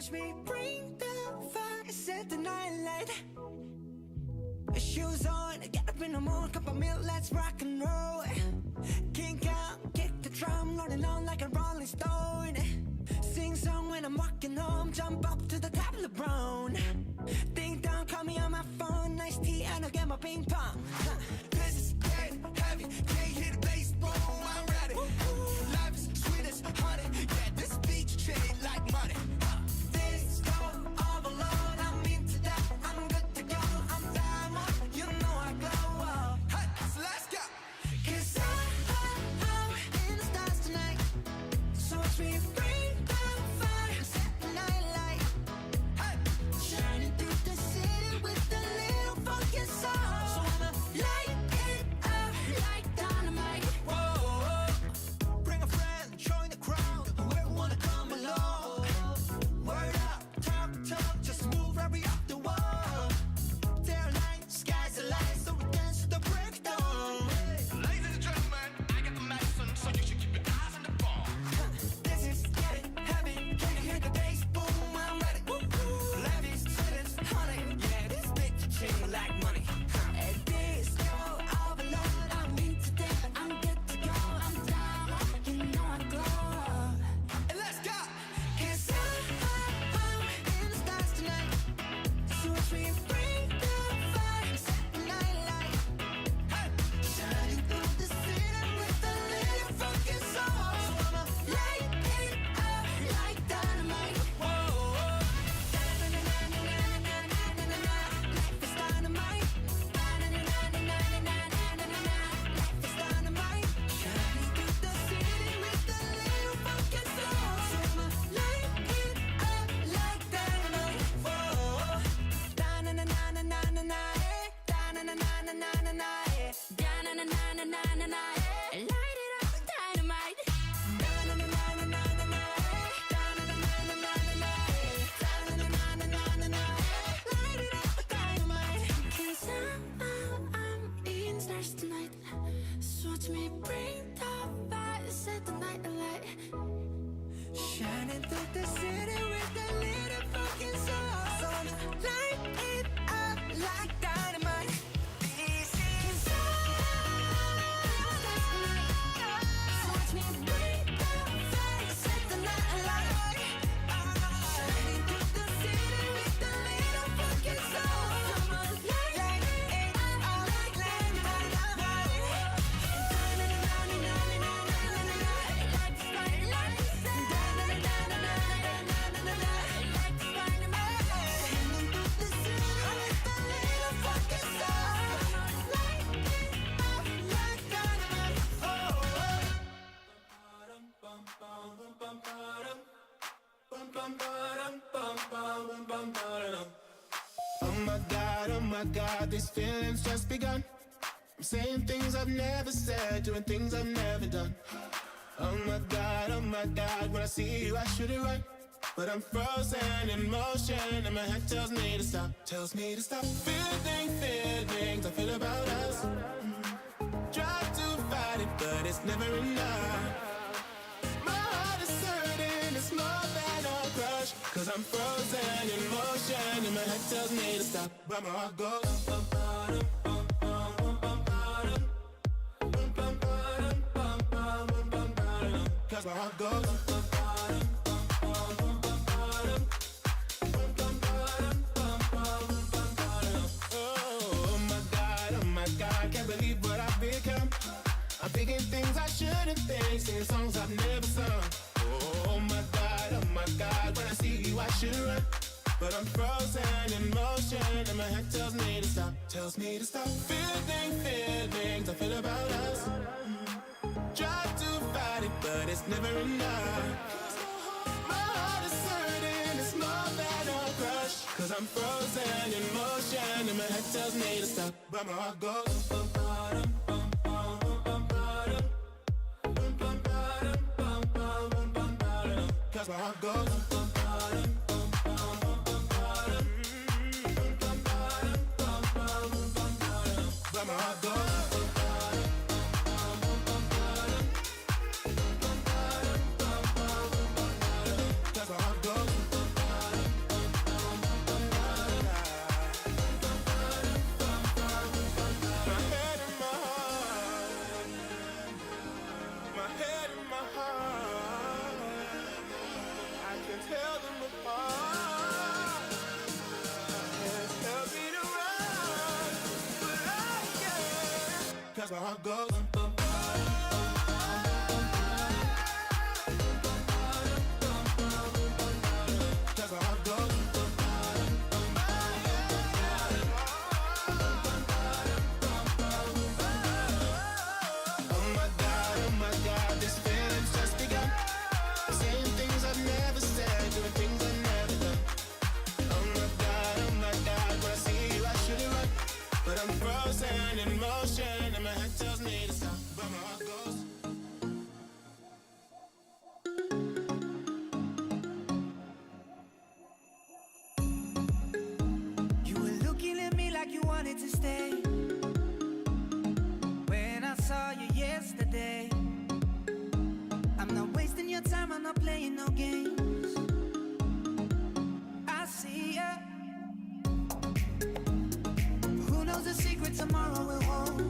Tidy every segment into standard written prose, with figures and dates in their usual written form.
watch me bring the fire, set the night light. Shoes on, get up in the morning, cup of milk, let's rock and roll. Kink out, kick the drum, rolling on like a rolling stone. Sing song when I'm walking home, jump up to the top of the brown. Ding dong, call me on my phone, nice tea and I'll get my ping pong. This is getting heavy, can't hear the bass, boom, I'm ready. Life is sweet as honey, yeah, this beat treated like money. This go overload, I'm into that, I'm good to go, I'm diamond, you know I glow. Hey, so let's go. 'Cause I'm in the stars tonight, so watch me bring the fire, set the night light. Hey, shining through the city with a little funky soul. So I'ma light it up like dynamite. Whoa, bring a friend, join the crowd, whoever wanna come along. Word up, talk, just move right up the wall. Their light, sky's the light, so we dance to the breakdown. Ladies and gentlemen, I got the medicine, so you should keep your eyes on the ball. This is getting heavy, can you hear the bass? Boom, I'm ready. Life is sweet as honey, yeah, this beat treated like money. This go overload, I'm into that, I'm good to go, I'm down, you know I glow. And let's go. 'Cause I'm in the stars tonight, so watch me bring the fire, set the night light. Hey, shining through the city with a little funky soul. So I'ma light it up like dynamite. Whoa, na-na-na-na-na-na-na-na-na-na. Life is dynamite. Na-na-na-na-na-na-na-na-na-na. Life is dynamite. Shining through the city with a little funky soul. So I'ma light it up like dynamite. Whoa, da-na-na-na-na-na-na-na, eh. Da-na-na-na-na-na-na-na, eh. Da-na-na-na-na-na-na, eh. Light it up like dynamite. Da-na-na-na-na-na-na, eh. Da-na-na-na-na-na-na, eh. Da-na-na-na-na-na-na, eh. Light it up like dynamite. 'Cause I'm in the stars tonight, so watch me bring the fire, set the night alight. Shining through the city with a little fucking soul. So I'ma light it up like dynamite. This is so watch me bring the fire, set the night alight. Shining through the city with a little fucking soul. So I'ma light it up like dynamite. Oh my God, these feelings just begun. I'm saying things I've never said, doing things I've never done. Oh my God, when I see you I should it right. But I'm frozen in motion and my head tells me to stop. Feelings I feel about us. Try to fight it, but it's never enough. My heart is hurting, it's more than a crush. 'Cause I'm frozen in motion and my head tells me to stop. But my heart goes 'cause my heart goes. Oh my God, can't believe what I've become. I'm thinking things I shouldn't think, singing songs I've never sung. Oh my God, when I see you I should run. But I'm frozen in motion and my head tells me to stop. Feelings I feel about us. Try to fight it, but it's never enough. My heart is hurting, it's more than a crush. 'Cause I'm frozen in motion and my head tells me to stop. But my heart goes 'cause my heart goes. But my heart goes. That's my heart goes. where my heart goes. You were looking at me like you wanted to stay. When I saw you yesterday, I'm not wasting your time, I'm not playing no games. I see ya. Who knows the secret tomorrow will hold?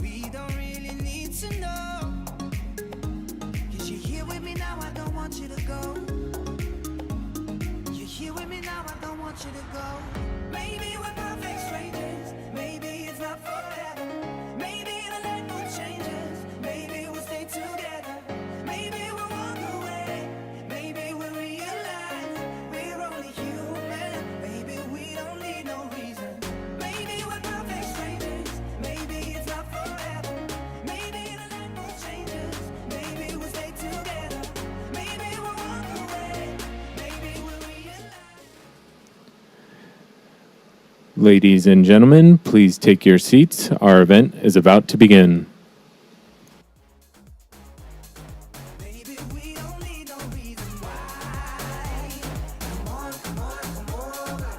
We don't really need to know. 'Cause you're here with me now, I don't want you to go. You're here with me now, I don't want you to go. Maybe we're perfect strangers, maybe it's not forever. Maybe the light will changes, maybe we'll stay together. Maybe we'll walk away, maybe we'll realize we're only human. Maybe we don't need no reason. Maybe we're perfect strangers, maybe it's not forever. Maybe the light will changes, maybe we'll stay together. Maybe we'll walk away, maybe we'll realize. Ladies and gentlemen, please take your seats. Our event is about to begin. Maybe we don't need no reason why. Come on, come on, come over.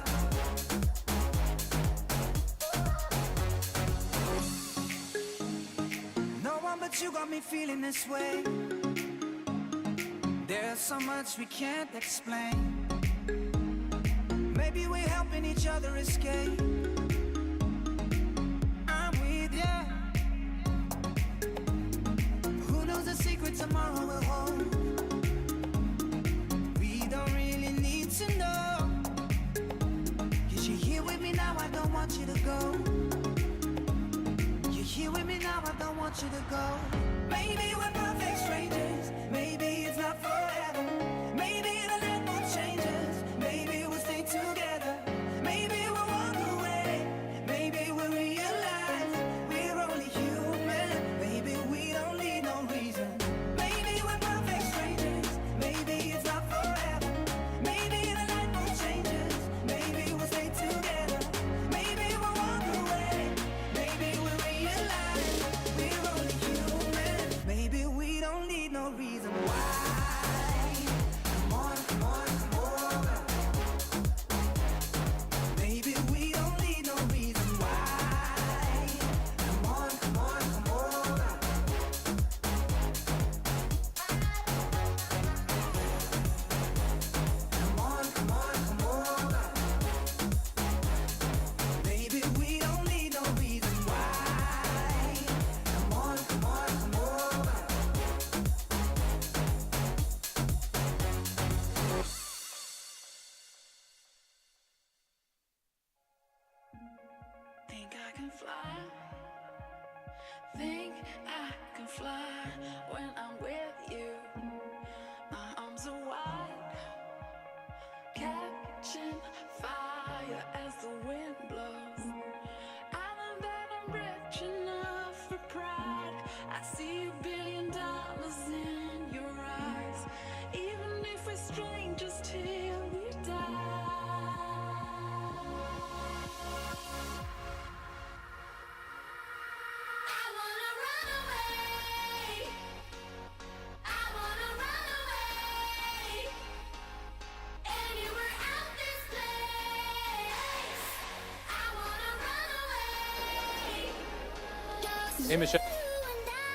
No one but you got me feeling this way. There's so much we can't explain. Maybe we're helping each other escape. I'm with ya. Who knows the secret tomorrow will hold? We don't really need to know. 'Cause you're here with me now, I don't want you to go. You're here with me now, I don't want you to go. Maybe we're perfect strangers, maybe it's not forever. Maybe the light will change us, maybe we'll stay together. Maybe we'll walk away, maybe we'll realize we're only human. Maybe we don't need no reason. Maybe we're perfect strangers, maybe it's not forever. Maybe the light will change us, maybe we'll stay together. Maybe we'll walk away, maybe we'll realize we're only human. Maybe we don't need no reason why. Come on, come on, come over. Maybe we don't need no reason why. Come on, come on, come over. Come on, come on, come over. Maybe we don't need no reason why. Come on, come on, come over. Think I can fly. Think I can fly when I'm with you. My arms are wide, catching fire as the wind blows. I know that I'm rich enough for pride. I see $1 billion in your eyes, even if we're strangers till we die. I wanna run away. I wanna run away. Anywhere out this place. I wanna run away. Just Hey, Michelle. you and I,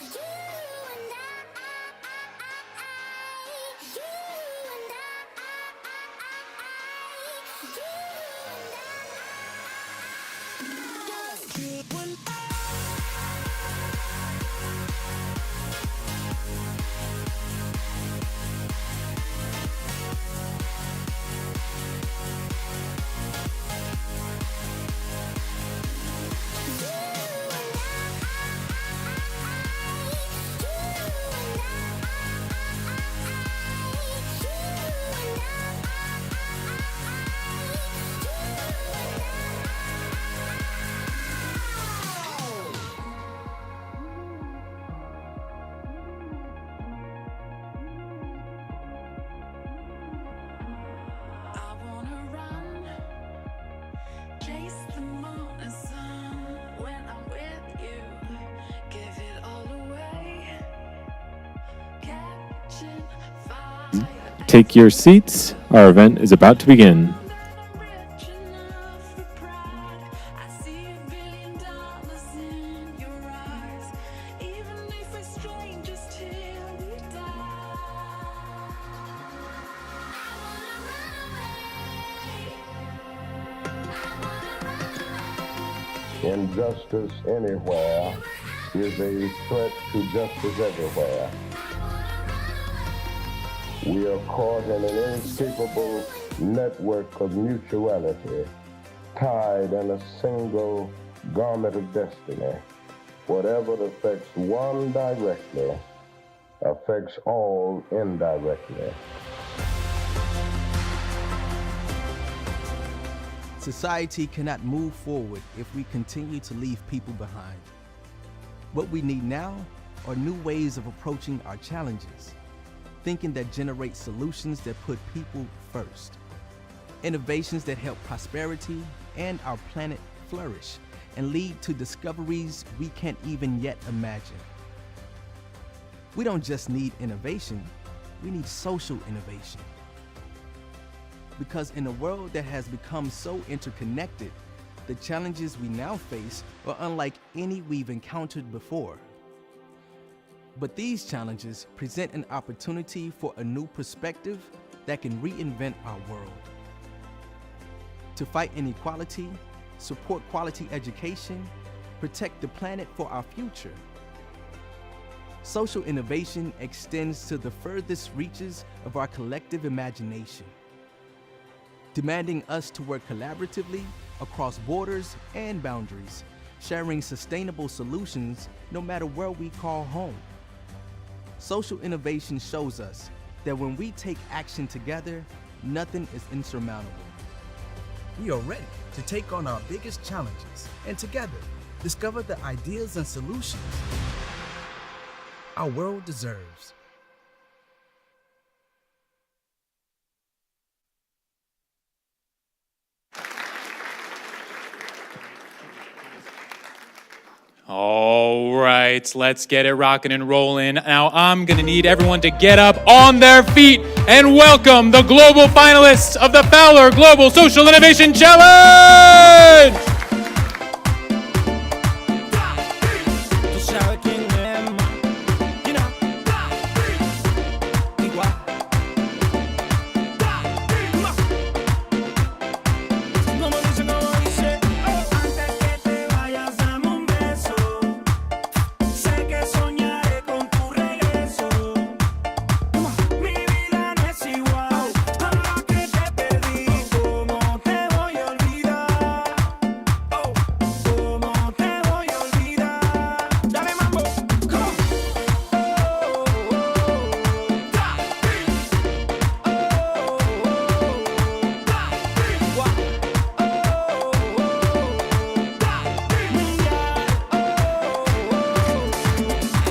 you and I, you and I, just you and I. take your seats. Our event is about to begin. Injustice anywhere is a threat to justice everywhere. We are caught in an inescapable network of mutuality, tied in a single garment of destiny. Whatever affects one directly affects all indirectly. Society cannot move forward if we continue to leave people behind. What we need now are new ways of approaching our challenges, thinking that generate solutions that put people first, innovations that help prosperity and our planet flourish and lead to discoveries we can't even yet imagine. We don't just need innovation, we need social innovation. Because in a world that has become so interconnected, the challenges we now face are unlike any we've encountered before. But these challenges present an opportunity for a new perspective that can reinvent our world. To fight inequality, support quality education, protect the planet for our future. Social innovation extends to the furthest reaches of our collective imagination, demanding us to work collaboratively across borders and boundaries, sharing sustainable solutions no matter where we call home. Social innovation shows us that when we take action together, nothing is insurmountable. We are ready to take on our biggest challenges and together discover the ideas and solutions our world deserves. All right, let's get it rocking and rolling. Now I'm gonna need everyone to get up on their feet and welcome the global finalists of the Fowler Global Social Innovation Challenge!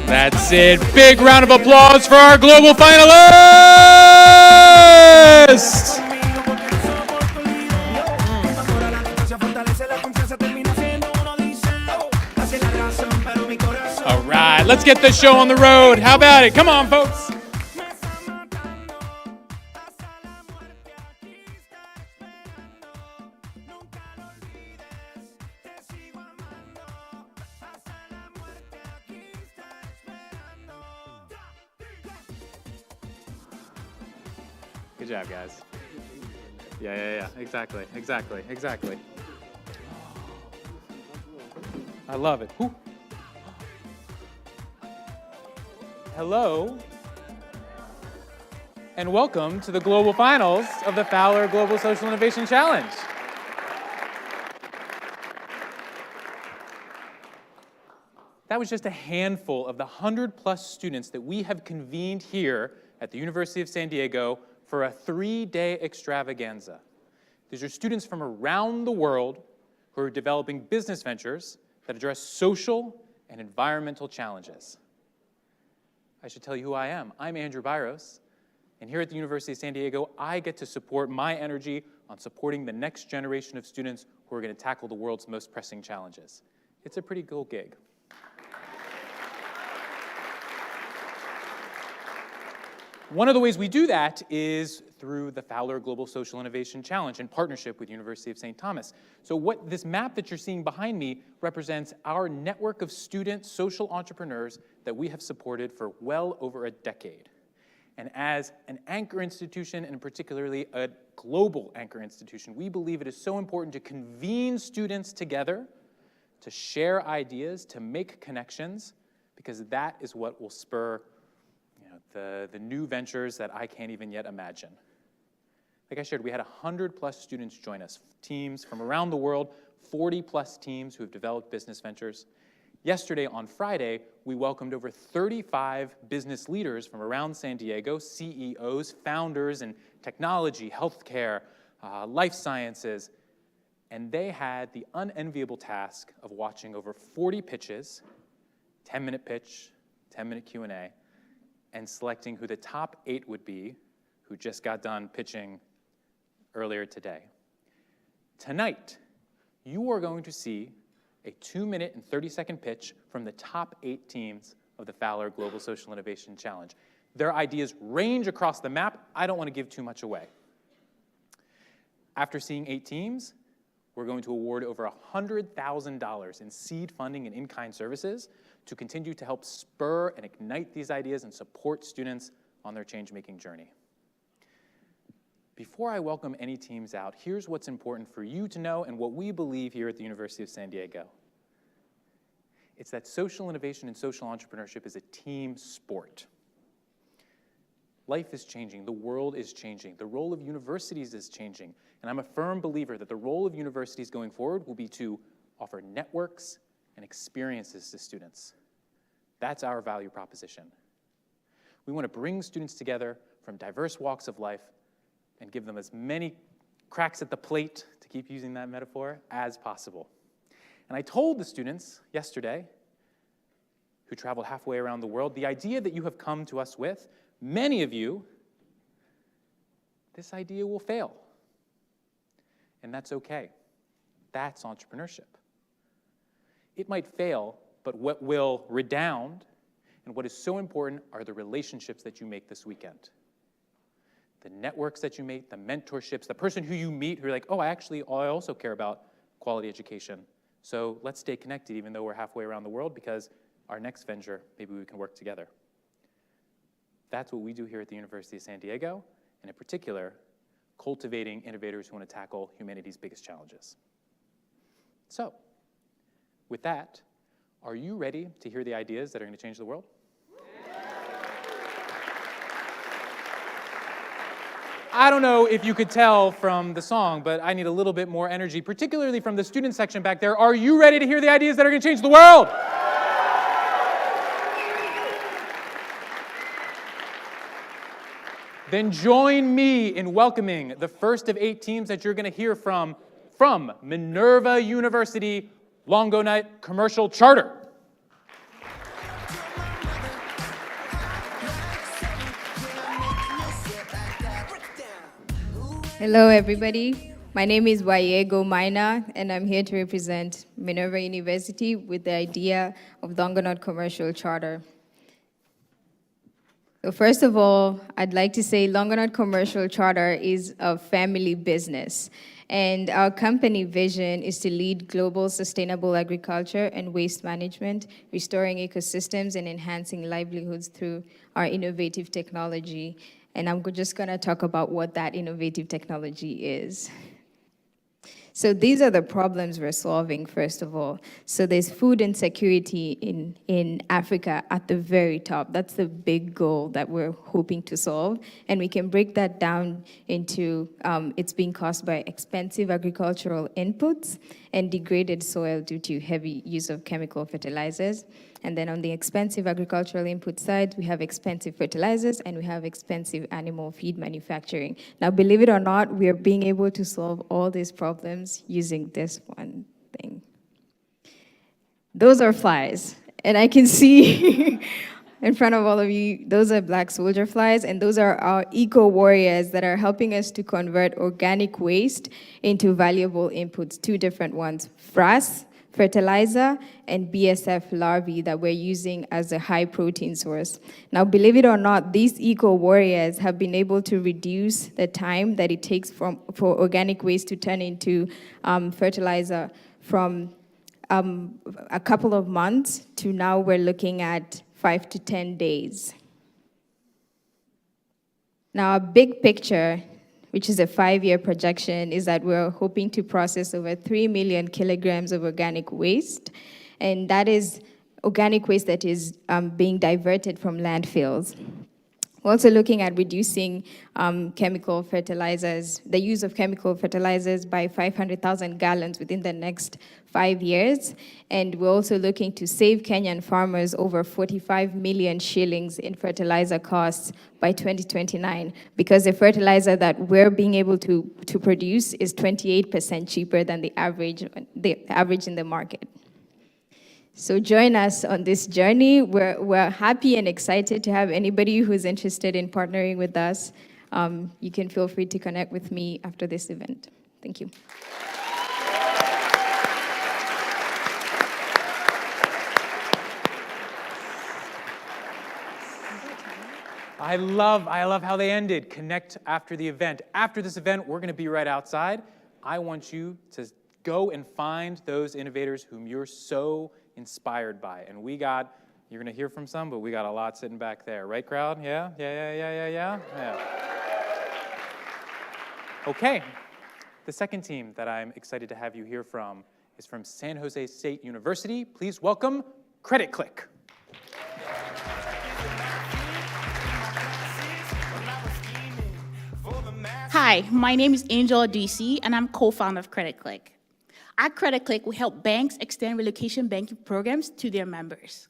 That's it. Big round of applause for our global finalists! All right, let's get this show on the road. How about it? Come on, folks. Good job, guys. Yeah. Exactly. I love it. Ooh. Hello, and welcome to the global finals of the Fowler Global Social Innovation Challenge. That was just a handful of the 100+ students that we have convened here at the University of San Diego for a 3-day extravaganza. These are students from around the world who are developing business ventures that address social and environmental challenges. I should tell you who I am. I'm Andrew Byros, and here at the University of San Diego, I get to support my energy on supporting the next generation of students who are going to tackle the world's most pressing challenges. It's a pretty cool gig. One of the ways we do that is through the Fowler Global Social Innovation Challenge in partnership with University of St. Thomas. So what this map that you're seeing behind me represents our network of student social entrepreneurs that we have supported for well over a decade. And as an anchor institution, and particularly a global anchor institution, we believe it is so important to convene students together, to share ideas, to make connections, because that is what will spur the new ventures that I can't even yet imagine. Like I shared, we had 100+ students join us, teams from around the world, 40+ teams who have developed business ventures. Yesterday, on Friday, we welcomed over 35 business leaders from around San Diego, CEOs, founders in technology, healthcare, life sciences, and they had the unenviable task of watching over 40 pitches, 10-minute pitch, 10-minute Q&A, and selecting who the top 8 would be, who just got done pitching earlier today. Tonight, you are going to see a 2-minute and 30-second pitch from the top 8 teams of the Fowler Global Social Innovation Challenge. Their ideas range across the map. I don't want to give too much away. After seeing 8 teams, we're going to award over $100,000 in seed funding and in-kind services to continue to help spur and ignite these ideas and support students on their change-making journey. Before I welcome any teams out, here's what's important for you to know and what we believe here at the University of San Diego. It's that social innovation and social entrepreneurship is a team sport. Life is changing, the world is changing, the role of universities is changing, and I'm a firm believer that the role of universities going forward will be to offer networks and experiences to students. That's our value proposition. We want to bring students together from diverse walks of life and give them as many cracks at the plate, to keep using that metaphor, as possible. And I told the students yesterday, who traveled halfway around the world, the idea that you have come to us with, many of you, this idea will fail. And that's okay. That's entrepreneurship. It might fail, but what will redound and what is so important are the relationships that you make this weekend. The networks that you make, the mentorships, the person who you meet who are like, oh, I also care about quality education. So let's stay connected even though we're halfway around the world, because our next venture, maybe we can work together. That's what we do here at the University of San Diego, and in particular, cultivating innovators who want to tackle humanity's biggest challenges. So, with that, are you ready to hear the ideas that are going to change the world? I don't know if you could tell from the song, but I need a little bit more energy, particularly from the student section back there. Are you ready to hear the ideas that are going to change the world? Then join me in welcoming the first of 8 teams that you're going to hear from Minerva University Longonite Commercial Charter. Hello, everybody. My name is Wayego Maina, and I'm here to represent Minerva University with the idea of the Longonite Commercial Charter. So first of all, I'd like to say Longonite Commercial Charter is a family business, and our company vision is to lead global sustainable agriculture and waste management, restoring ecosystems and enhancing livelihoods through our innovative technology. And I'm just going to talk about what that innovative technology is. So these are the problems we're solving, first of all. So there's food insecurity in Africa at the very top. That's the big goal that we're hoping to solve. And we can break that down into it's being caused by expensive agricultural inputs and degraded soil due to heavy use of chemical fertilizers. And then on the expensive agricultural input side, we have expensive fertilizers and we have expensive animal feed manufacturing. Now, believe it or not, we are being able to solve all these problems using this one thing. Those are flies, and I can see in front of all of you, those are black soldier flies, and those are our eco-warriors that are helping us to convert organic waste into valuable inputs, 2 different ones. fertilizer, and BSF larvae that we're using as a high protein source. Now, believe it or not, these eco-warriors have been able to reduce the time that it takes for organic waste to turn into fertilizer from a couple of months to now we're looking at 5 to 10 days. Now, a big picture, which is a 5-year projection, is that we're hoping to process over 3 million kilograms of organic waste, and that is organic waste that is being diverted from landfills. We're also looking at reducing chemical fertilizers, the use of chemical fertilizers by 500,000 gallons within the next 5 years. And we're also looking to save Kenyan farmers over 45 million shillings in fertilizer costs by 2029, because the fertilizer that we're being able to produce is 28% cheaper than the average in the market. So join us on this journey. We're happy and excited to have anybody who's interested in partnering with us. You can feel free to connect with me after this event. Thank you. I love how they ended. Connect after the event. After this event, we're going to be right outside. I want you to go and find those innovators whom you're so inspired by. And you're going to hear from some, but we got a lot sitting back there. Right, crowd? Yeah? Okay. The second team that I'm excited to have you hear from is from San Jose State University. Please welcome Credit Click. Hi, my name is Angel DC, and I'm co-founder of Credit Click. At Credit Click, we help banks extend relocation banking programs to their members.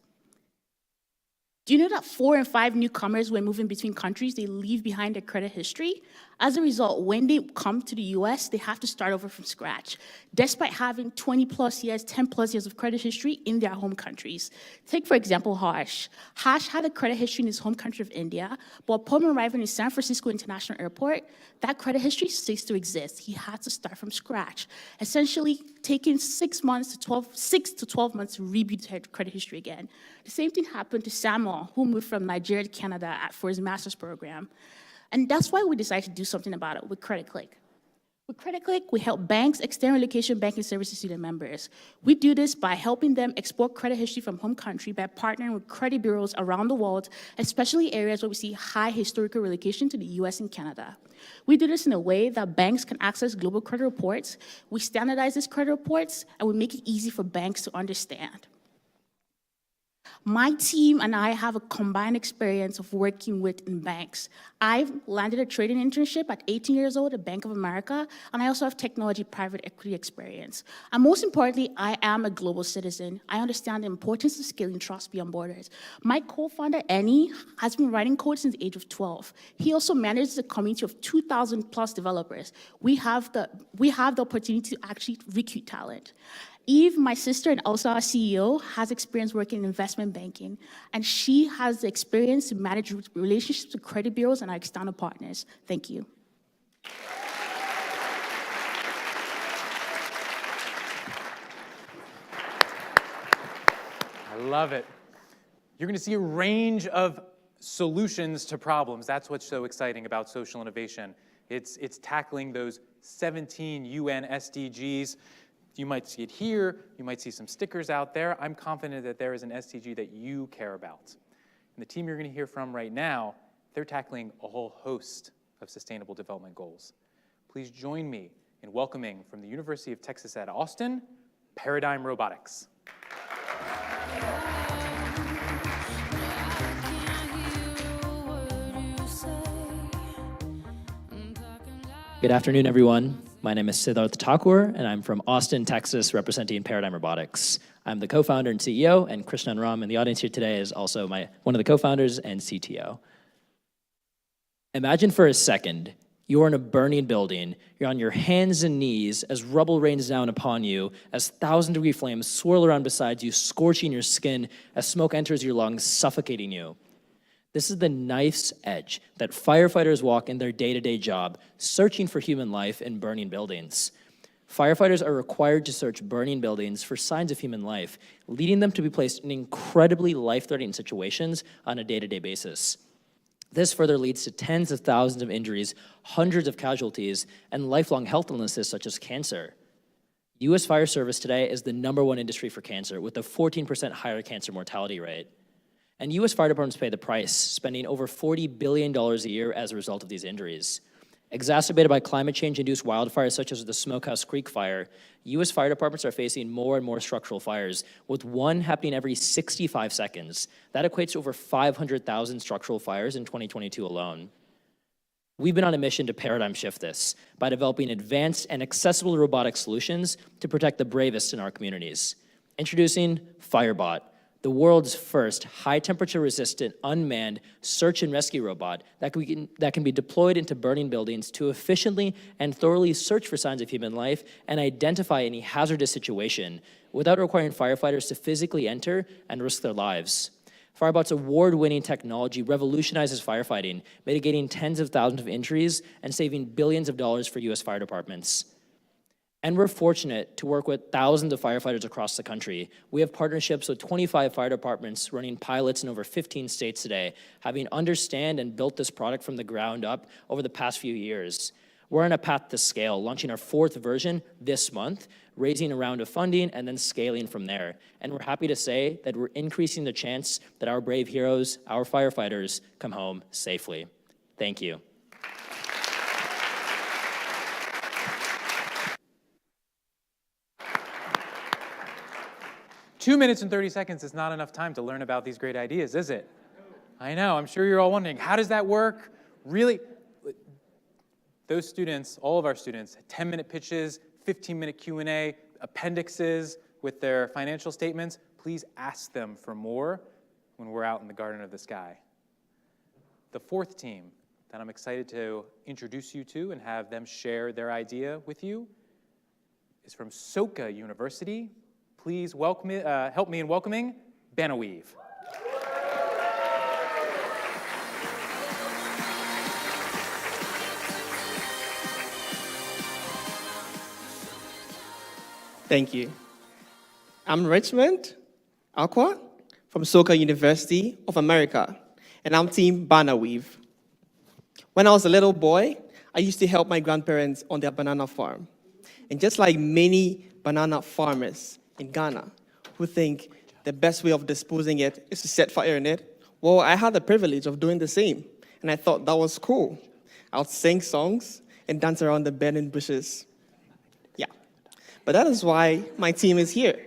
Do you know that 4 in 5 newcomers, when moving between countries, they leave behind their credit history? As a result, when they come to the US, they have to start over from scratch, despite having 20 plus years, 10 plus years of credit history in their home countries. Take, for example, Harsh. Harsh had a credit history in his home country of India, but upon arriving in San Francisco International Airport, that credit history ceased to exist. He had to start from scratch, essentially taking 6 to 12 months to rebuild his credit history again. The same thing happened to Samuel, who moved from Nigeria to Canada for his master's program. And that's why we decided to do something about it with Credit Click. With Credit Click, we help banks extend relocation banking services to their members. We do this by helping them export credit history from home country by partnering with credit bureaus around the world, especially areas where we see high historical relocation to the US and Canada. We do this in a way that banks can access global credit reports. We standardize these credit reports, and we make it easy for banks to understand. My team and I have a combined experience of working in banks. I've landed a trading internship at 18 years old at Bank of America, and I also have technology private equity experience. And most importantly, I am a global citizen. I understand the importance of scaling trust beyond borders. My co-founder, Annie, has been writing code since the age of 12. He also manages a community of 2,000 plus developers. We have the opportunity to actually recruit talent. Eve, my sister and also our CEO, has experience working in investment banking, and she has the experience to manage relationships with credit bureaus and our external partners. Thank you. I love it. You're going to see a range of solutions to problems. That's what's so exciting about social innovation. It's tackling those 17 UN SDGs. You might see it here, you might see some stickers out there. I'm confident that there is an SDG that you care about. And the team you're going to hear from right now, they're tackling a whole host of sustainable development goals. Please join me in welcoming from the University of Texas at Austin, Paradigm Robotics. Good afternoon, everyone. My name is Siddharth Thakur, and I'm from Austin, Texas, representing Paradigm Robotics. I'm the co-founder and CEO, and Krishnan Ram in the audience here today is also one of the co-founders and CTO. Imagine for a second, you're in a burning building, you're on your hands and knees as rubble rains down upon you, as 1,000-degree flames swirl around beside you, scorching your skin, as smoke enters your lungs, suffocating you. This is the knife's edge that firefighters walk in their day-to-day job, searching for human life in burning buildings. Firefighters are required to search burning buildings for signs of human life, leading them to be placed in incredibly life-threatening situations on a day-to-day basis. This further leads to tens of thousands of injuries, hundreds of casualties, and lifelong health illnesses such as cancer. U.S. Fire Service today is the #1 industry for cancer, with a 14% higher cancer mortality rate. And U.S. fire departments pay the price, spending over $40 billion a year as a result of these injuries. Exacerbated by climate change-induced wildfires such as the Smokehouse Creek fire, U.S. fire departments are facing more and more structural fires, with one happening every 65 seconds. That equates to over 500,000 structural fires in 2022 alone. We've been on a mission to paradigm shift this by developing advanced and accessible robotic solutions to protect the bravest in our communities. Introducing Firebot, the world's first high-temperature resistant unmanned search and rescue robot that can be deployed into burning buildings to efficiently and thoroughly search for signs of human life and identify any hazardous situation without requiring firefighters to physically enter and risk their lives. Firebot's award-winning technology revolutionizes firefighting, mitigating tens of thousands of injuries and saving billions of dollars for U.S. fire departments. And we're fortunate to work with thousands of firefighters across the country. We have partnerships with 25 fire departments running pilots in over 15 states today, having understand and built this product from the ground up over the past few years. We're on a path to scale, launching our 4th version this month, raising a round of funding, and then scaling from there. And we're happy to say that we're increasing the chance that our brave heroes, our firefighters, come home safely. Thank you. Two minutes and 30 seconds is not enough time to learn about these great ideas, is it? I know, I'm sure you're all wondering, how does that work? Really? Those students, all of our students, 10-minute pitches, 15-minute Q&A, appendixes with their financial statements. Please ask them for more when we're out in the Garden of the Sky. The 4th team that I'm excited to introduce you to and have them share their idea with you is from Soka University. Please help me in welcoming Banaweave. Thank you. I'm Richmond Aqua from Soka University of America, and I'm Team Banaweave. When I was a little boy, I used to help my grandparents on their banana farm. And just like many banana farmers in Ghana who think the best way of disposing it is to set fire in it, well, I had the privilege of doing the same, and I thought that was cool. I would sing songs and dance around the burning bushes. Yeah, but that is why my team is here.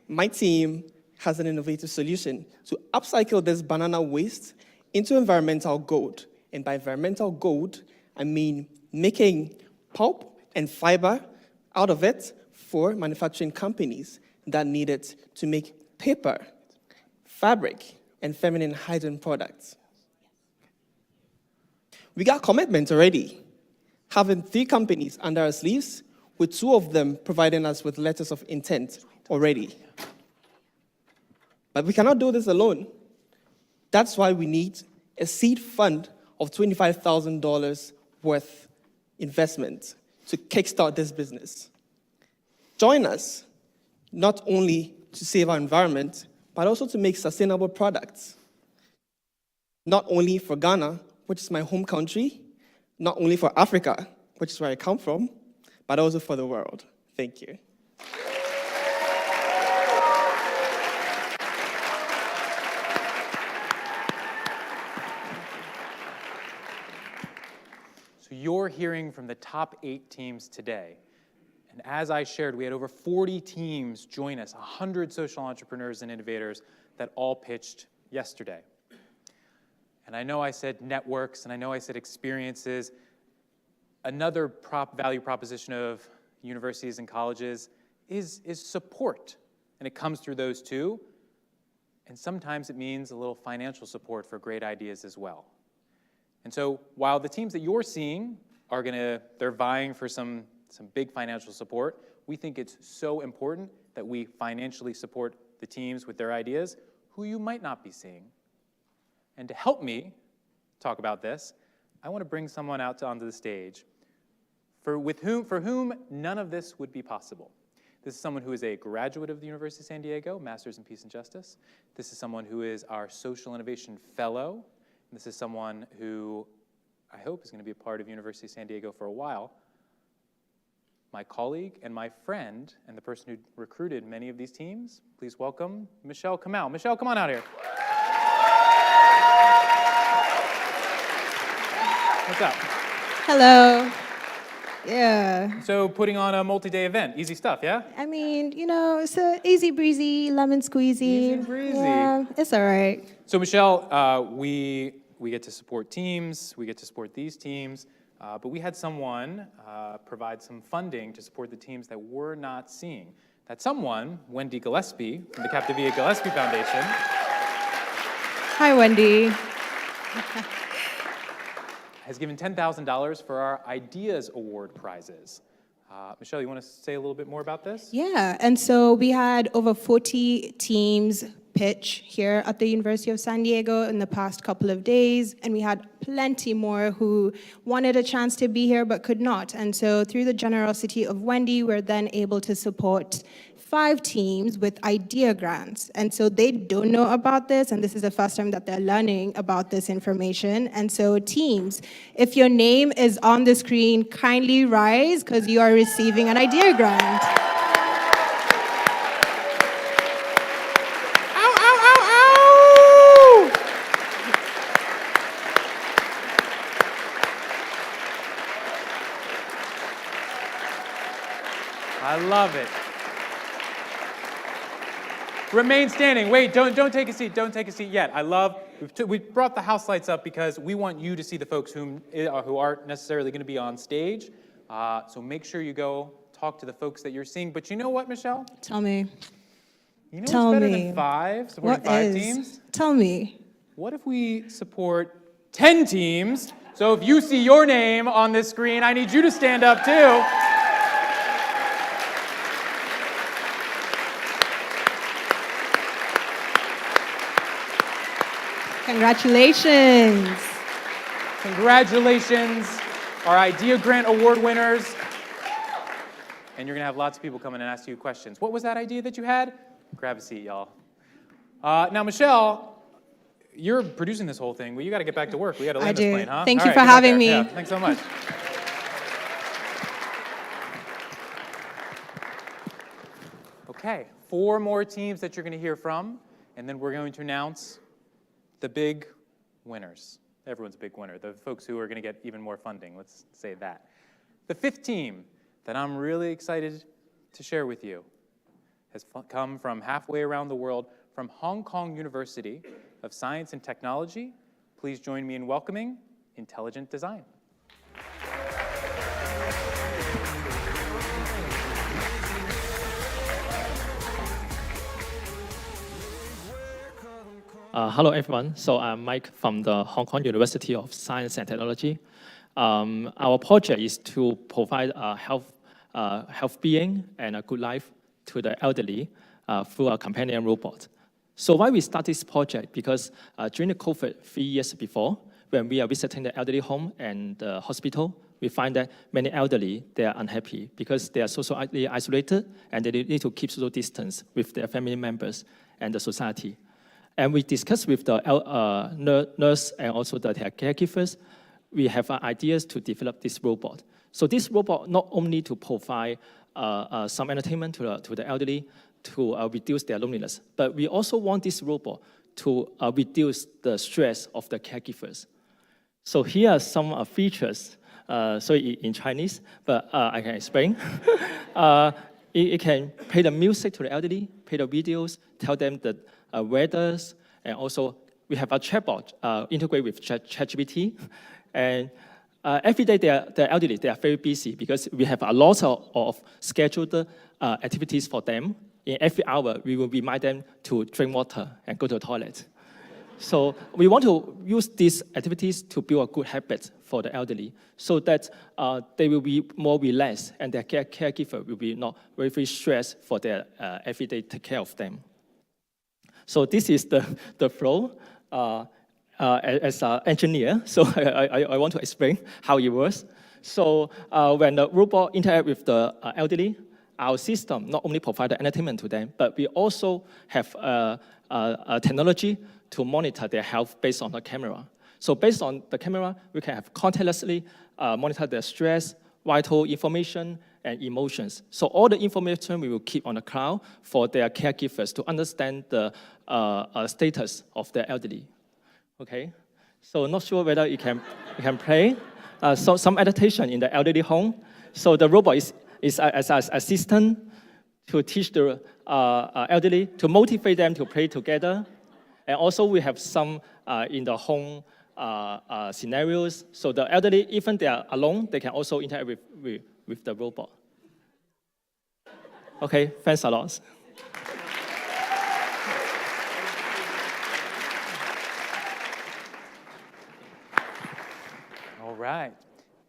My team has an innovative solution to upcycle this banana waste into environmental gold. And by environmental gold, I mean making pulp and fiber out of it for manufacturing companies that need it to make paper, fabric, and feminine hygiene products. We got commitment already, having 3 companies under our sleeves, with 2 of them providing us with letters of intent already. But we cannot do this alone. That's why we need a seed fund of $25,000 worth investment to kickstart this business. Join us, not only to save our environment, but also to make sustainable products. Not only for Ghana, which is my home country, not only for Africa, which is where I come from, but also for the world. Thank you. So you're hearing from the top 8 teams today. And as I shared, we had over 40 teams join us, 100 social entrepreneurs and innovators that all pitched yesterday. And I know I said networks, and I know I said experiences. Another value proposition of universities and colleges is support. And it comes through those too. And sometimes it means a little financial support for great ideas as well. And so while the teams that you're seeing are they're vying for some big financial support, we think it's so important that we financially support the teams with their ideas who you might not be seeing. And to help me talk about this, I want to bring someone out onto the stage for whom none of this would be possible. This is someone who is a graduate of the University of San Diego, Master's in Peace and Justice. This is someone who is our Social Innovation Fellow. And this is someone who I hope is going to be a part of University of San Diego for a while. My colleague and my friend, and the person who recruited many of these teams, please welcome Michelle Kamau. Michelle, come on out here. What's up? Hello. Yeah. So putting on a multi-day event, easy stuff, yeah? I mean, you know, it's a easy breezy, lemon squeezy. Easy breezy. Yeah, it's all right. So Michelle, we get to support teams, we get to support these teams, but we had someone provide some funding to support the teams that we're not seeing. That someone, Wendy Gillespie, from the Captivia Gillespie Foundation. Hi, Wendy. Has given $10,000 for our Ideas Award prizes. Michelle, you want to say a little bit more about this? Yeah, and so we had over 40 teams pitch here at the University of San Diego in the past couple of days, and we had plenty more who wanted a chance to be here but could not. And so through the generosity of Wendy, we're then able to support 5 teams with idea grants. And so they don't know about this, and this is the first time that they're learning about this information. And so teams, if your name is on the screen, kindly rise because you are receiving an idea grant. Ow, ow, ow, ow! I love it. Remain standing. Wait, don't take a seat. Don't take a seat yet. We brought the house lights up because we want you to see the folks who aren't necessarily going to be on stage. So make sure you go talk to the folks that you're seeing. But you know what, Michelle? Tell me. You know what's better than 5? Supporting 5 teams? Tell me. What if we support 10 teams? So if you see your name on this screen, I need you to stand up too. Congratulations. Congratulations, our Idea Grant Award winners. And you're going to have lots of people come in and ask you questions. What was that idea that you had? Grab a seat, y'all. Now, Michelle, you're producing this whole thing. Well, you got to get back to work. We got to land this plane, huh? Thank you for having me. Yeah, thanks so much. Okay, 4 more teams that you're going to hear from, and then we're going to announce the big winners. Everyone's a big winner. The folks who are going to get even more funding, let's say that. The 5th team that I'm really excited to share with you has come from halfway around the world, from Hong Kong University of Science and Technology. Please join me in welcoming Intelligent Design. Hello, everyone. So I'm Mike from the Hong Kong University of Science and Technology. Our project is to provide health being and a good life to the elderly through a companion robot. So why we start this project? Because during the COVID 3 years before, when we are visiting the elderly home and the hospital, we find that many elderly, they are unhappy because they are socially isolated and they need to keep social distance with their family members and the society. And we discussed with the nurse and also their caregivers. We have ideas to develop this robot. So this robot not only to provide some entertainment to the elderly to reduce their loneliness, but we also want this robot to reduce the stress of the caregivers. So here are some features. Sorry, in Chinese, but I can explain. It can play the music to the elderly, play the videos, tell them the weathers, and also we have a chatbot integrated with ChatGPT. And every day, the elderly, they are very busy because we have a lot of scheduled activities for them. In every hour, we will remind them to drink water and go to the toilet. So we want to use these activities to build a good habit for the elderly so that they will be more relaxed and their caregiver will be not very stressed for their everyday take care of them. So this is the flow. As an engineer, so I want to explain how it works. So when the robot interact with the elderly, our system not only provide the entertainment to them, but we also have a technology to monitor their health based on the camera. So based on the camera, we can have contactlessly monitor their stress, vital information, and emotions. So all the information we will keep on the cloud for their caregivers to understand the status of the elderly. Okay, so not sure whether you can play some adaptation in the elderly home. So the robot is as an assistant to teach the elderly, to motivate them to play together. And also we have some in the home scenarios. So the elderly, even they are alone, they can also interact with the robot. Okay, thanks a lot. All right.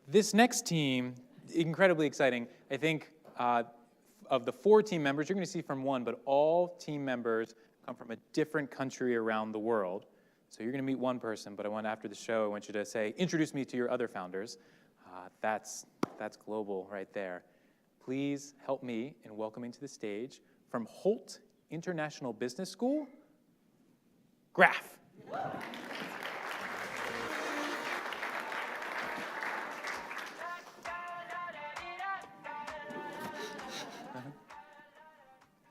This next team, incredibly exciting. I think of the 4 team members, you're going to see from one, but all team members come from a different country around the world. So you're going to meet one person, but after the show, I want you to say, introduce me to your other founders. That's global right there. Please help me in welcoming to the stage from Holt International Business School, Graf.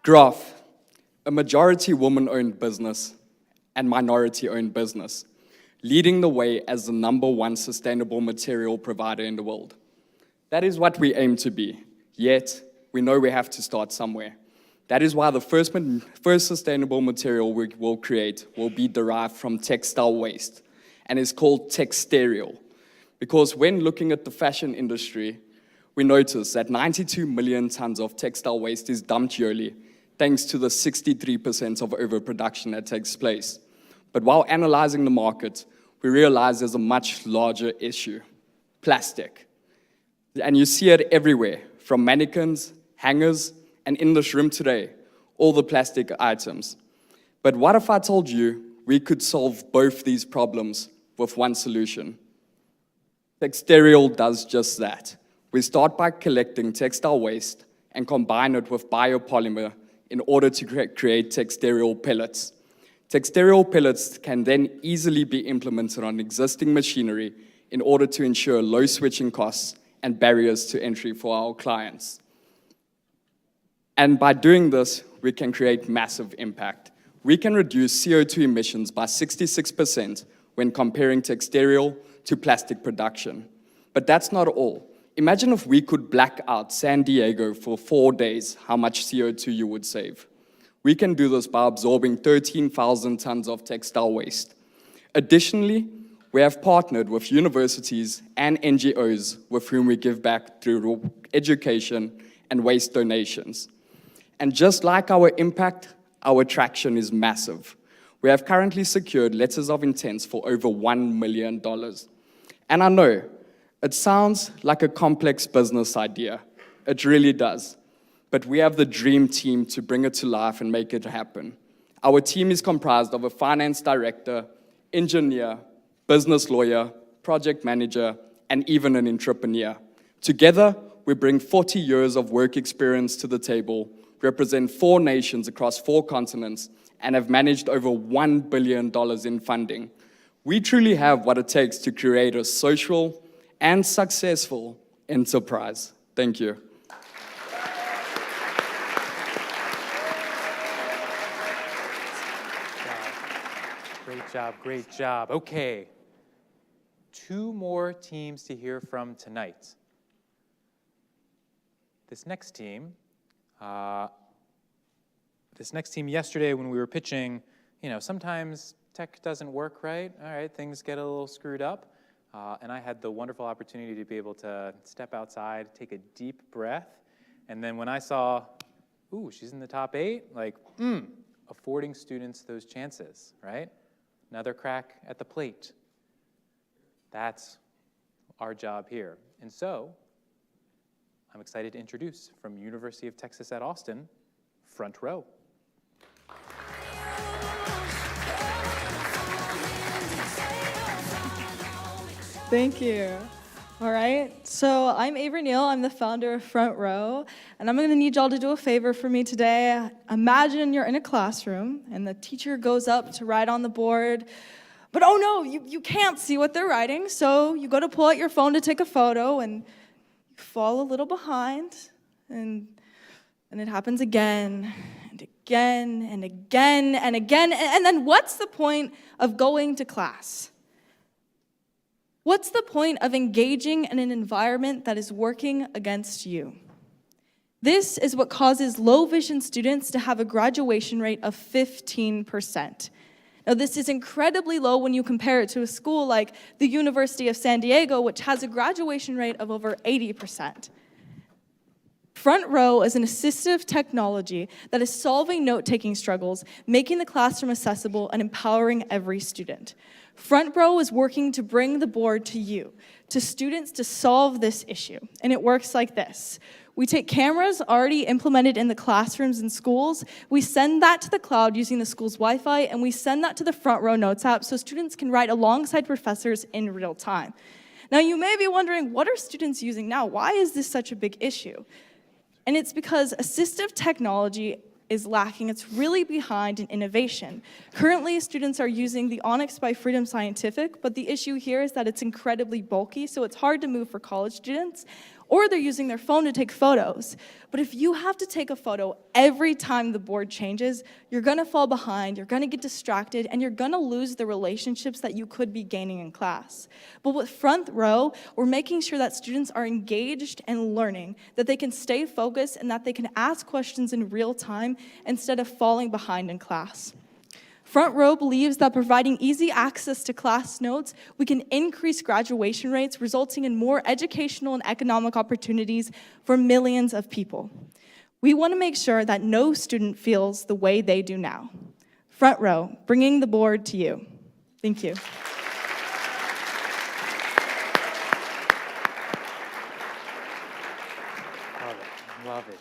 Graf, a majority woman-owned business and minority-owned business, leading the way as the #1 sustainable material provider in the world. That is what we aim to be, yet we know we have to start somewhere. That is why the first sustainable material we will create will be derived from textile waste, and is called texterial. Because when looking at the fashion industry, we notice that 92 million tons of textile waste is dumped yearly, thanks to the 63% of overproduction that takes place. But while analyzing the market, we realize there's a much larger issue: plastic. And you see it everywhere, from mannequins, hangers, and in this room today, all the plastic items. But what if I told you we could solve both these problems with one solution? Texterial does just that. We start by collecting textile waste and combine it with biopolymer in order to create texterial pellets. Texterial pellets can then easily be implemented on existing machinery in order to ensure low switching costs and barriers to entry for our clients. And by doing this, we can create massive impact. We can reduce CO2 emissions by 66% when comparing texterial to plastic production. But that's not all. Imagine if we could black out San Diego for 4 days, how much CO2 you would save. We can do this by absorbing 13,000 tons of textile waste. Additionally, we have partnered with universities and NGOs with whom we give back through education and waste donations. And just like our impact, our traction is massive. We have currently secured letters of intent for over $1 million. And I know, it sounds like a complex business idea. It really does. But we have the dream team to bring it to life and make it happen. Our team is comprised of a finance director, engineer, business lawyer, project manager, and even an entrepreneur. Together, we bring 40 years of work experience to the table, represent 4 nations across 4 continents, and have managed over $1 billion in funding. We truly have what it takes to create a social and successful enterprise. Thank you. Great job, great job. Okay, 2 more teams to hear from tonight. This next team yesterday when we were pitching, sometimes tech doesn't work right. All right, things get a little screwed up. And I had the wonderful opportunity to be able to step outside, take a deep breath, and then when I saw, ooh, she's in the top 8, affording students those chances, right? Another crack at the plate. That's our job here. And so, I'm excited to introduce from University of Texas at Austin, Front Row. Thank you. All right, so I'm Avery Neal, I'm the founder of Front Row, and I'm gonna need y'all to do a favor for me today. Imagine you're in a classroom, and the teacher goes up to write on the board, but oh no, you can't see what they're writing, so you go to pull out your phone to take a photo, and you fall a little behind, and it happens again, and again, and again, and again, and then what's the point of going to class? What's the point of engaging in an environment that is working against you? This is what causes low vision students to have a graduation rate of 15%. Now, this is incredibly low when you compare it to a school like the University of San Diego, which has a graduation rate of over 80%. Front Row is an assistive technology that is solving note-taking struggles, making the classroom accessible, and empowering every student. Front Row is working to bring the board to you, to students to solve this issue, and it works like this. We take cameras already implemented in the classrooms and schools, we send that to the cloud using the school's Wi-Fi, and we send that to the Front Row Notes app so students can write alongside professors in real time. Now, you may be wondering, what are students using now? Why is this such a big issue? And it's because assistive technology is lacking. It's really behind in innovation. Currently, students are using the Onyx by Freedom Scientific, but the issue here is that it's incredibly bulky, so it's hard to move for college students, or they're using their phone to take photos. But if you have to take a photo every time the board changes, you're gonna fall behind, you're gonna get distracted, and you're gonna lose the relationships that you could be gaining in class. But with Front Row, we're making sure that students are engaged and learning, that they can stay focused, and that they can ask questions in real time instead of falling behind in class. Front Row believes that providing easy access to class notes, we can increase graduation rates, resulting in more educational and economic opportunities for millions of people. We want to make sure that no student feels the way they do now. Front Row, bringing the board to you. Thank you. Love it.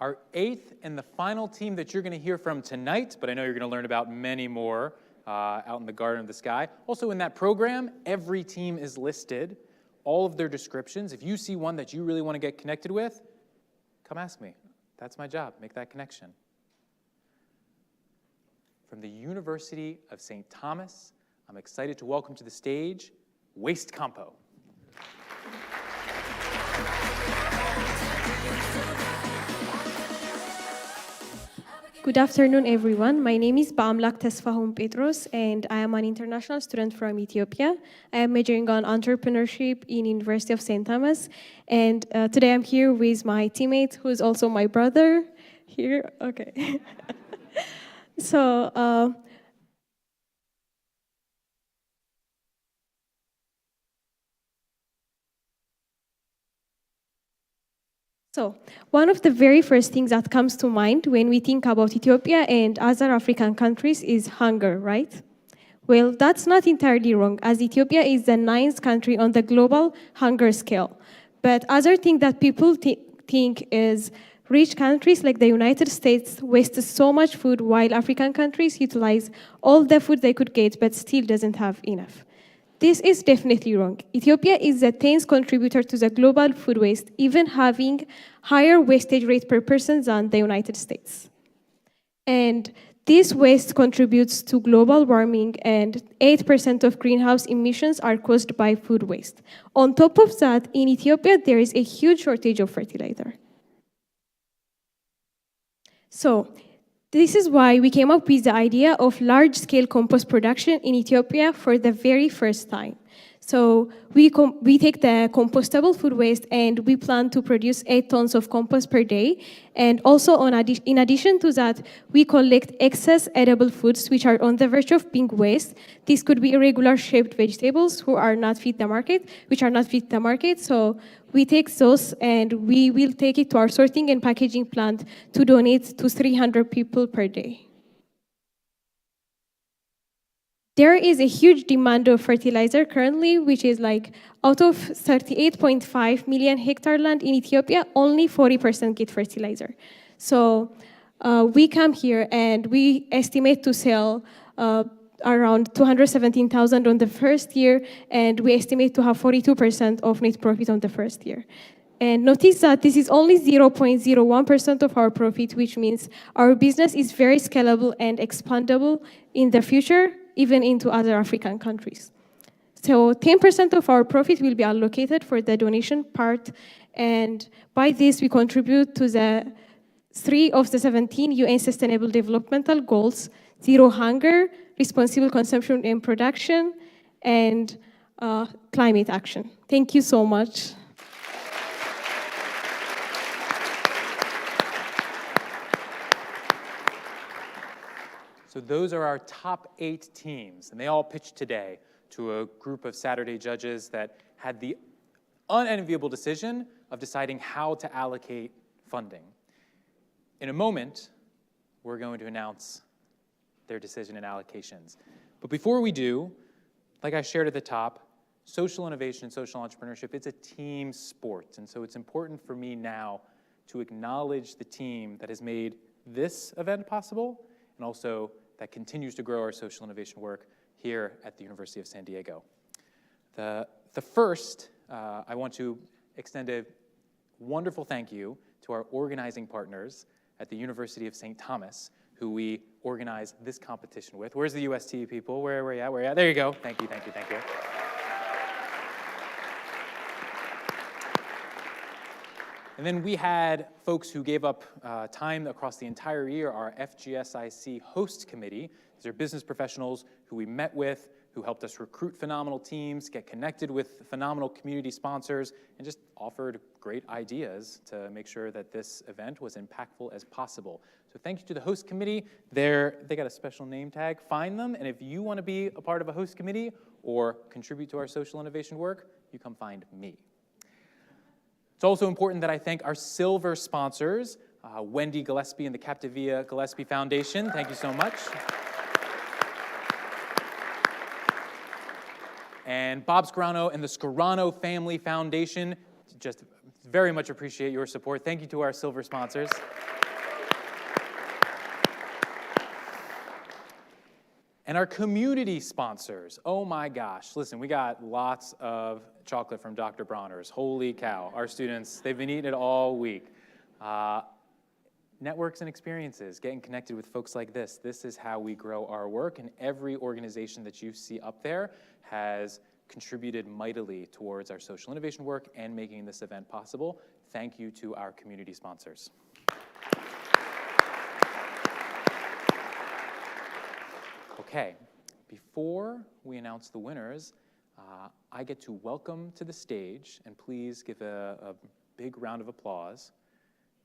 Our eighth and the final team that you're going to hear from tonight, but I know you're going to learn about many more out in the Garden of the Sky. Also in that program, every team is listed, all of their descriptions. If you see one that you really want to get connected with, come ask me. That's my job, make that connection. From the University of St. Thomas, I'm excited to welcome to the stage Waste Compo. Good afternoon, everyone. My name is Bamlak Tesfahum Petros, and I am an international student from Ethiopia. I am majoring on entrepreneurship in University of St. Thomas, and today I'm here with my teammate, who is also my brother. Here, okay. So, one of the very first things that comes to mind when we think about Ethiopia and other African countries is hunger, right? Well, that's not entirely wrong, as Ethiopia is the 9th country on the global hunger scale. But other thing that people think is rich countries like the United States waste so much food while African countries utilize all the food they could get but still doesn't have enough. This is definitely wrong. Ethiopia is the 10th contributor to the global food waste, even having higher wastage rate per person than the United States. And this waste contributes to global warming, and 8% of greenhouse emissions are caused by food waste. On top of that, in Ethiopia, there is a huge shortage of fertilizer. So, this is why we came up with the idea of large-scale compost production in Ethiopia for the very first time. So we take the compostable food waste and we plan to produce 8 tons of compost per day. And also in addition to that, we collect excess edible foods which are on the verge of being waste. This could be irregular shaped vegetables which are not fit the market. So we take those and we will take it to our sorting and packaging plant to donate to 300 people per day. There is a huge demand of fertilizer currently, which is like out of 38.5 million hectare land in Ethiopia, only 40% get fertilizer. So we come here and we estimate to sell around 217,000 on the first year, and we estimate to have 42% of net profit on the first year. And notice that this is only 0.01% of our profit, which means our business is very scalable and expandable in the future, even into other African countries. So 10% of our profit will be allocated for the donation part, and by this we contribute to the 3 of the 17 UN Sustainable Developmental Goals: zero hunger, responsible consumption and production, and climate action. Thank you so much. So those are our top 8 teams, and they all pitched today to a group of Saturday judges that had the unenviable decision of deciding how to allocate funding. In a moment, we're going to announce their decision and allocations. But before we do, like I shared at the top, social innovation and social entrepreneurship, it's a team sport. And so it's important for me now to acknowledge the team that has made this event possible, and also that continues to grow our social innovation work here at the University of San Diego. The first, I want to extend a wonderful thank you to our organizing partners at the University of St. Thomas, who we organized this competition with. Where's the UST people? Where are you at? Where are you at? There you go. Thank you, thank you, thank you. And then we had folks who gave up time across the entire year, our FGSIC host committee. These are business professionals who we met with, who helped us recruit phenomenal teams, get connected with phenomenal community sponsors, and just offered great ideas to make sure that this event was impactful as possible. So thank you to the host committee. They got a special name tag. Find them, and if you want to be a part of a host committee or contribute to our social innovation work, you come find me. It's also important that I thank our silver sponsors, Wendy Gillespie and the Captivia Gillespie Foundation. Thank you so much. And Bob Scarano and the Scarano Family Foundation. Just very much appreciate your support. Thank you to our silver sponsors. And our community sponsors. Oh my gosh. Listen, we got lots of chocolate from Dr. Bronner's. Holy cow. Our students, they've been eating it all week. Networks and experiences, getting connected with folks like this. This is how we grow our work, and every organization that you see up there has contributed mightily towards our social innovation work and making this event possible. Thank you to our community sponsors. Okay, before we announce the winners, I get to welcome to the stage, and please give a big round of applause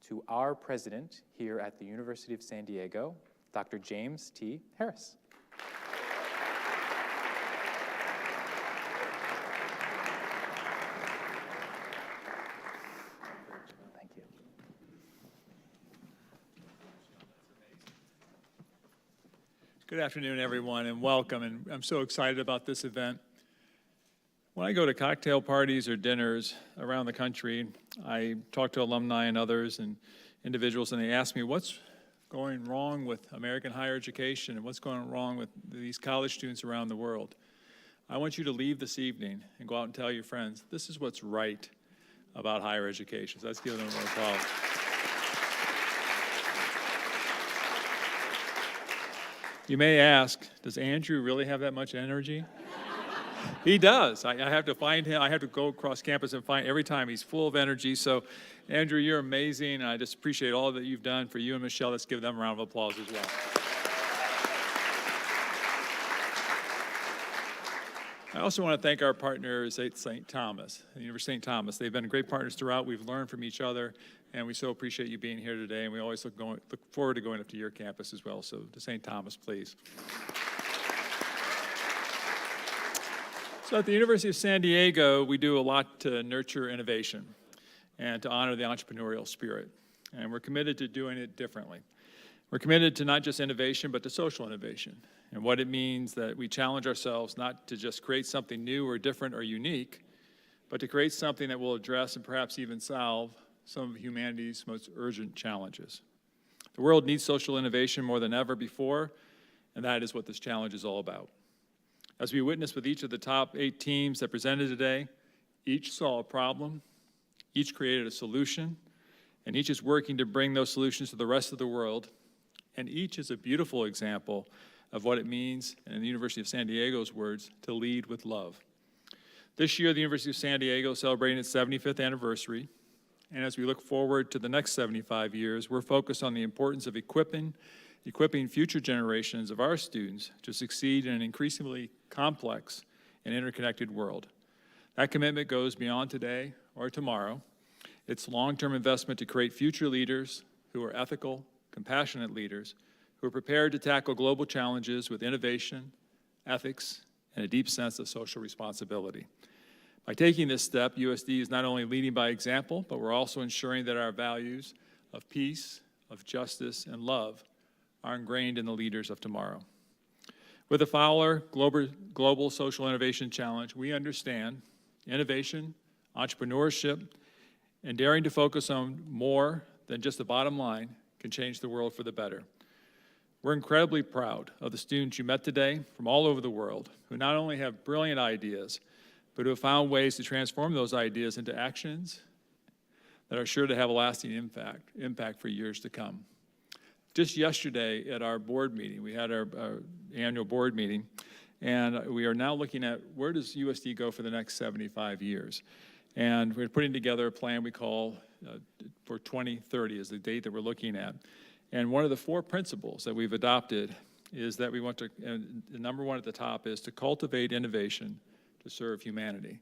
to our president here at the University of San Diego, Dr. James T. Harris. Thank you. Good afternoon, everyone, and welcome. And I'm so excited about this event. When I go to cocktail parties or dinners around the country, I talk to alumni and others and individuals, and they ask me what's going wrong with American higher education and what's going wrong with these college students around the world. I want you to leave this evening and go out and tell your friends, this is what's right about higher education. So let's give them a round of applause. You may ask, does Andrew really have that much energy? He does. I have to find him. I have to go across campus and find every time. He's full of energy. So, Andrew, you're amazing. I just appreciate all that you've done for you and Michelle. Let's give them a round of applause as well. I also want to thank our partners at St. Thomas, the University of St. Thomas. They've been great partners throughout. We've learned from each other, and we so appreciate you being here today. And we always look forward to going up to your campus as well. So, to St. Thomas, please. So at the University of San Diego, we do a lot to nurture innovation and to honor the entrepreneurial spirit. And we're committed to doing it differently. We're committed to not just innovation, but to social innovation. And what it means that we challenge ourselves not to just create something new or different or unique, but to create something that will address and perhaps even solve some of humanity's most urgent challenges. The world needs social innovation more than ever before, And that is what this challenge is all about. As we witnessed with each of the top 8 teams that presented today, each saw a problem, each created a solution, and each is working to bring those solutions to the rest of the world. And each is a beautiful example of what it means, in the University of San Diego's words, to lead with love. This year, the University of San Diego is celebrating its 75th anniversary. And as we look forward to the next 75 years, we're focused on the importance of equipping future generations of our students to succeed in an increasingly complex and interconnected world. That commitment goes beyond today or tomorrow. It's long-term investment to create future leaders who are ethical, compassionate leaders who are prepared to tackle global challenges with innovation, ethics, and a deep sense of social responsibility. By taking this step, USD is not only leading by example, but we're also ensuring that our values of peace, of justice, and love are ingrained in the leaders of tomorrow. With the Fowler Global Social Innovation Challenge, we understand innovation, entrepreneurship, and daring to focus on more than just the bottom line can change the world for the better. We're incredibly proud of the students you met today from all over the world who not only have brilliant ideas, but who have found ways to transform those ideas into actions that are sure to have a lasting impact for years to come. Just yesterday at our board meeting, we had our annual board meeting, and we are now looking at where does USD go for the next 75 years. And we're putting together a plan we call for 2030 is the date that we're looking at. And one of the 4 principles that we've adopted is that we want to, and the number 1 at the top is to cultivate innovation to serve humanity.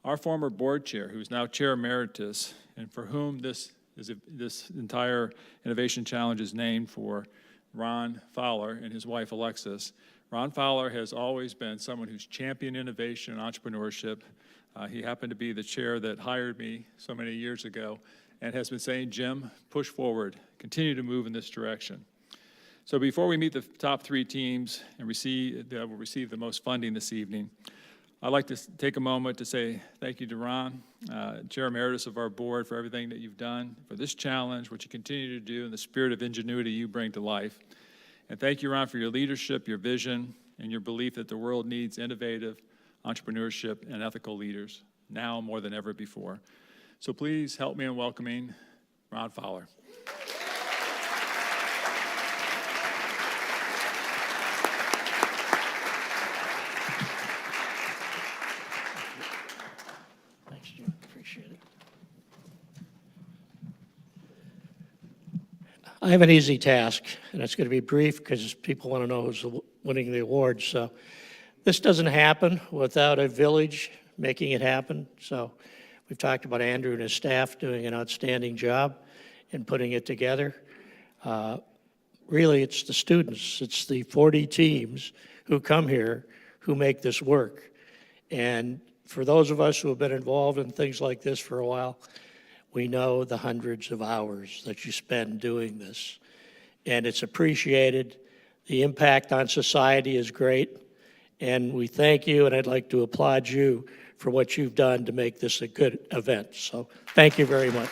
Our former board chair, who's now chair emeritus, and for whom this entire innovation challenge is named for, Ron Fowler and his wife Alexis. Ron Fowler has always been someone who's championed innovation and entrepreneurship. He happened to be the chair that hired me so many years ago and has been saying, Jim, push forward, continue to move in this direction. So before we meet the top 3 teams and that will receive the most funding this evening, I'd like to take a moment to say thank you to Ron, Chair Emeritus of our board, for everything that you've done, for this challenge, what you continue to do, and the spirit of ingenuity you bring to life. And thank you, Ron, for your leadership, your vision, and your belief that the world needs innovative entrepreneurship and ethical leaders, now more than ever before. So please help me in welcoming Ron Fowler. I have an easy task, and it's going to be brief because people want to know who's winning the award. So this doesn't happen without a village making it happen. So we've talked about Andrew and his staff doing an outstanding job in putting it together. Really, it's the students. It's the 40 teams who come here who make this work. And for those of us who have been involved in things like this for a while, we know the hundreds of hours that you spend doing this. And it's appreciated. The impact on society is great. And we thank you, and I'd like to applaud you for what you've done to make this a good event. So thank you very much.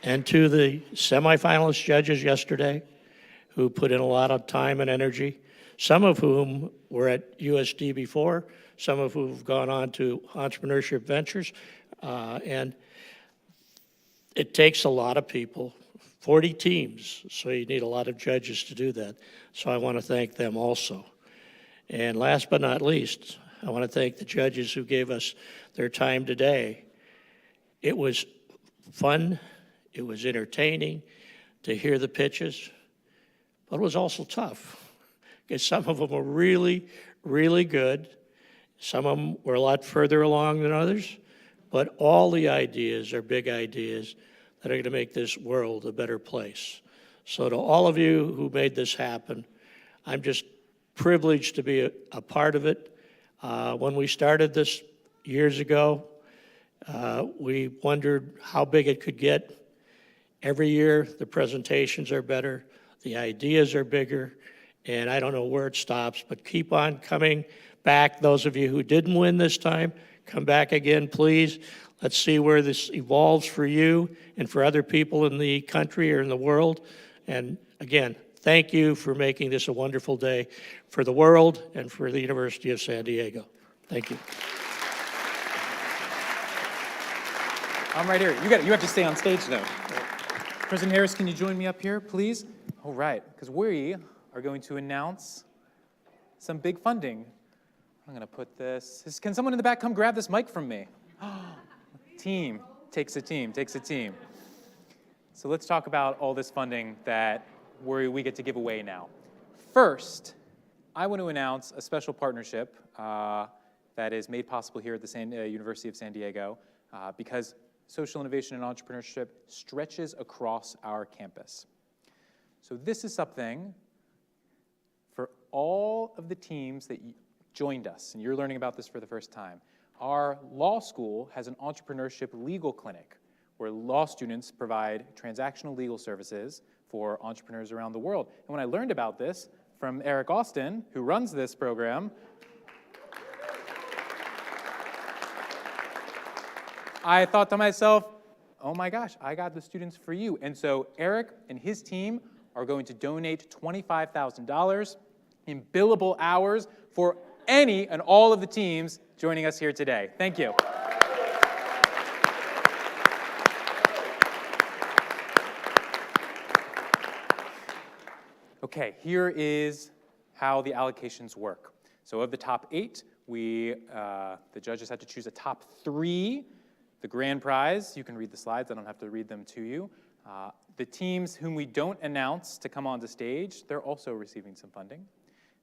And to the semifinalist judges yesterday, who put in a lot of time and energy, some of whom were at USD before, some of whom have gone on to entrepreneurship ventures. And it takes a lot of people, 40 teams, so you need a lot of judges to do that. So I want to thank them also. And last but not least, I want to thank the judges who gave us their time today. It was fun, it was entertaining to hear the pitches, but it was also tough. Because some of them were really, really good. Some of them were a lot further along than others. But all the ideas are big ideas that are going to make this world a better place. So to all of you who made this happen, I'm just privileged to be a part of it. When we started this years ago, we wondered how big it could get. Every year, the presentations are better, the ideas are bigger, and I don't know where it stops, but keep on coming back. Those of you who didn't win this time, come back again, please. Let's see where this evolves for you and for other people in the country or in the world. And again, thank you for making this a wonderful day for the world and for the University of San Diego. Thank you. I'm right here. You have to stay on stage, though. President Harris, can you join me up here, please? All right, because we are going to announce some big funding. I'm going to put this. Can someone in the back come grab this mic from me? Team takes a team, takes a team. So let's talk about all this funding that we get to give away now. First, I want to announce a special partnership that is made possible here at the University of San Diego because social innovation and entrepreneurship stretches across our campus. So this is something for all of the teams that joined us, and you're learning about this for the first time. Our law school has an entrepreneurship legal clinic where law students provide transactional legal services for entrepreneurs around the world. And when I learned about this from Eric Austin, who runs this program, I thought to myself, oh my gosh, I got the students for you. And so Eric and his team are going to donate $25,000 in billable hours for any and all of the teams joining us here today. Thank you. Okay, here is how the allocations work. So of the top 8, the judges had to choose a top 3. The grand prize, you can read the slides, I don't have to read them to you. The teams whom we don't announce to come onto stage, they're also receiving some funding.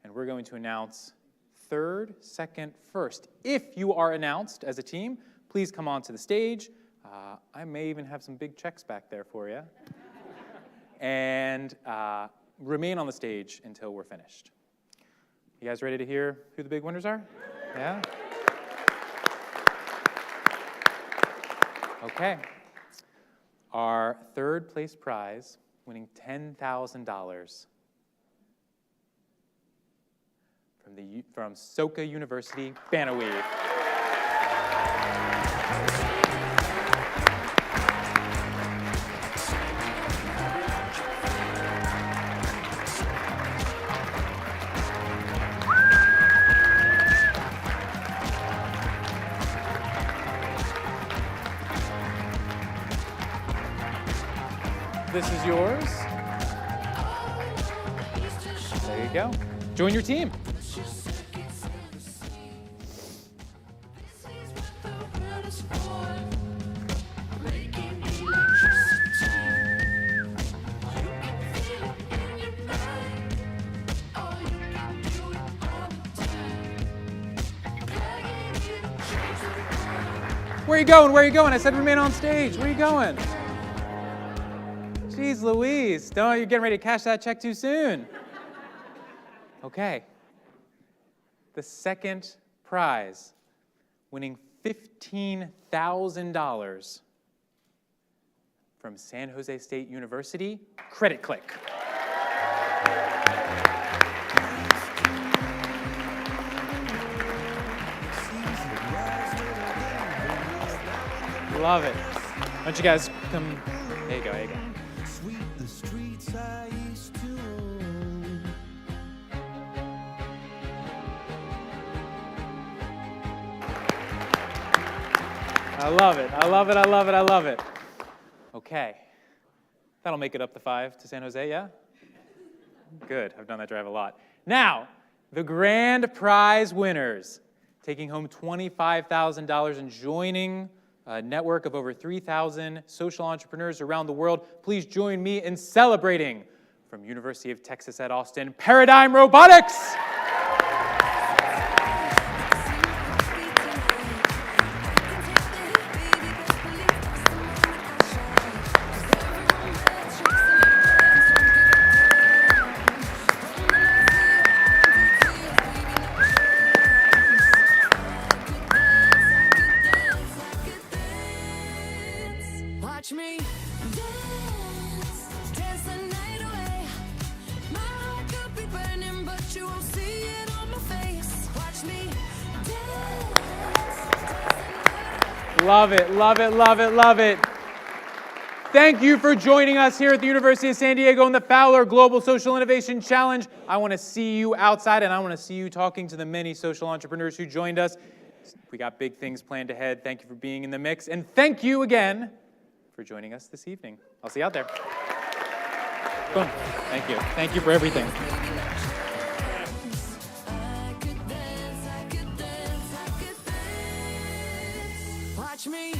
And we're going to announce 3rd, 2nd, 1st. If you are announced as a team, please come onto the stage. I may even have some big checks back there for you. And remain on the stage until we're finished. You guys ready to hear who the big winners are? Yeah? Okay. Our 3rd place prize, winning $10,000 from Soka University, Bannaweave. This is yours. There you go. Join your team. Where are you going? Where are you going? I said remain on stage. Where are you going? Jeez Louise, you're getting ready to cash that check too soon. Okay. The 2nd prize, winning $15,000 from San Jose State University, Credit Click. Love it. Why don't you guys come? There you go, there you go. I love it, I love it, I love it, I love it. Okay, that'll make it up to 5 to San Jose, yeah? Good, I've done that drive a lot. Now, the grand prize winners, taking home $25,000 and joining a network of over 3,000 social entrepreneurs around the world. Please join me in celebrating from University of Texas at Austin, Paradigm Robotics. Watch me dance, dance the night away. My heart could be burning, but you won't see Love it, love it, love it, love it. Thank you for joining us here at the University of San Diego in the Fowler Global Social Innovation Challenge. I want to see you outside, and I want to see you talking to the many social entrepreneurs who joined us. We got big things planned ahead. Thank you for being in the mix, and thank you again for joining us this evening. I'll see you out there. Boom. Thank you. Thank you for everything. Watch me.